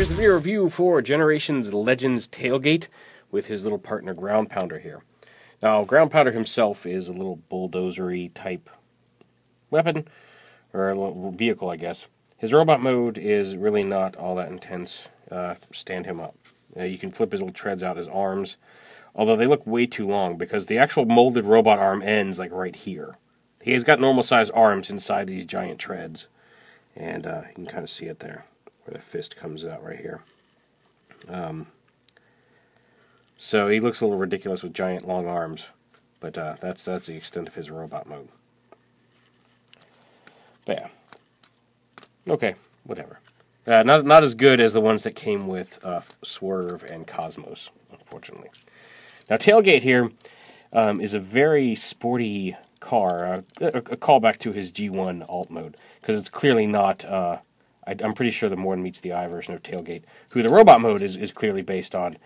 Here's the video review for Generations Legends Tailgate with his little partner Ground Pounder here. Now, Ground Pounder himself is a little bulldozery type weapon, or a little vehicle, I guess. His robot mode is really not all that intense. Stand him up. You can flip his little treads out, his arms, although they look way too long because the actual molded robot arm ends like right here. He has got normal sized arms inside these giant treads, and you can kind of see it there, where the fist comes out right here. So he looks a little ridiculous with giant long arms, but that's the extent of his robot mode. But yeah, okay, whatever. Not as good as the ones that came with Swerve and Cosmos, unfortunately. Now, Tailgate here is a very sporty car, a callback to his G1 alt mode, because it's clearly not, I'm pretty sure the more than meets the eye version of Tailgate, who the robot mode is clearly based on,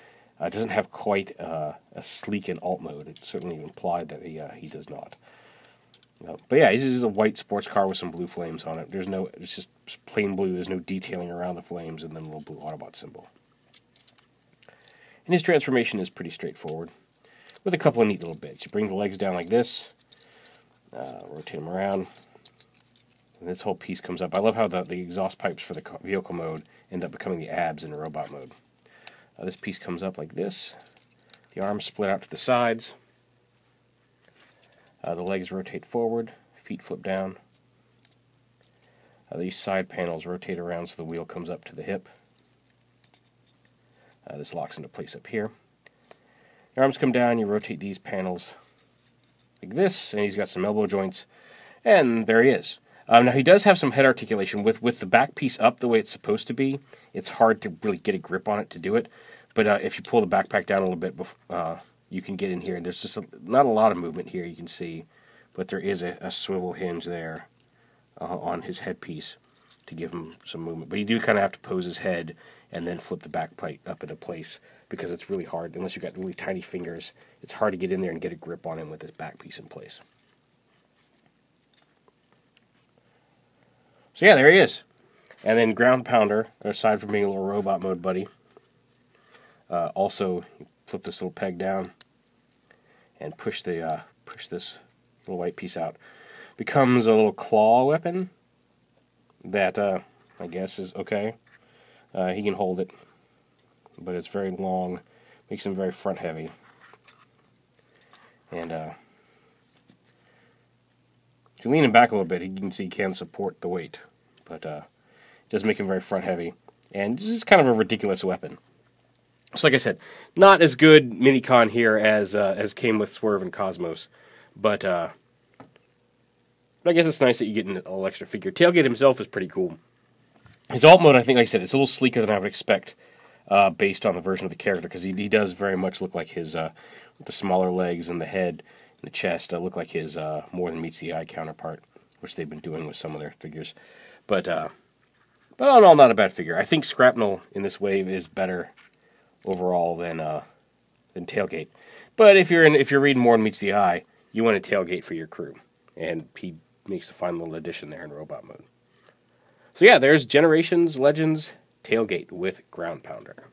doesn't have quite a sleek and alt mode. It's certainly implied that he does not. But yeah, this is a white sports car with some blue flames on it. It's just plain blue. There's no detailing around the flames, and then a little blue Autobot symbol. And his transformation is pretty straightforward, with a couple of neat little bits. You bring the legs down like this, rotate them around, and this whole piece comes up. I love how the exhaust pipes for the vehicle mode end up becoming the abs in robot mode. This piece comes up like this. The arms split out to the sides. The legs rotate forward, feet flip down. These side panels rotate around so the wheel comes up to the hip. This locks into place up here. The arms come down, you rotate these panels like this, and he's got some elbow joints, and there he is. Now he does have some head articulation. With the back piece up the way it's supposed to be, it's hard to really get a grip on it to do it, but if you pull the backpack down a little bit, you can get in here. There's just not a lot of movement here, you can see, but there is a swivel hinge there on his headpiece to give him some movement. But you do kind of have to pose his head and then flip the back plate up into place because it's really hard. Unless you've got really tiny fingers, it's hard to get in there and get a grip on him with his back piece in place. So yeah, there he is. And then Ground Pounder, aside from being a little robot mode buddy, also flip this little peg down and push this little white piece out. Becomes a little claw weapon that I guess is okay. He can hold it, but it's very long, makes him very front heavy. And if you lean him back a little bit, you can see he can support the weight, but it does make him very front heavy. And this is kind of a ridiculous weapon. So like I said, not as good minicon here as came with Swerve and Cosmos, but I guess it's nice that you get an little extra figure. Tailgate himself is pretty cool. His alt mode, I think, like I said, it's a little sleeker than I would expect based on the version of the character, because he does very much look like his, with the smaller legs and the head and the chest, look like his more than meets the eye counterpart, which they've been doing with some of their figures. But all in all, not a bad figure. I think Scrapnel in this wave is better overall than Tailgate. But if you're reading more than meets the eye, you want a Tailgate for your crew, and he makes a fine little addition there in robot mode. So yeah, there's Generations Legends Tailgate with Ground Pounder.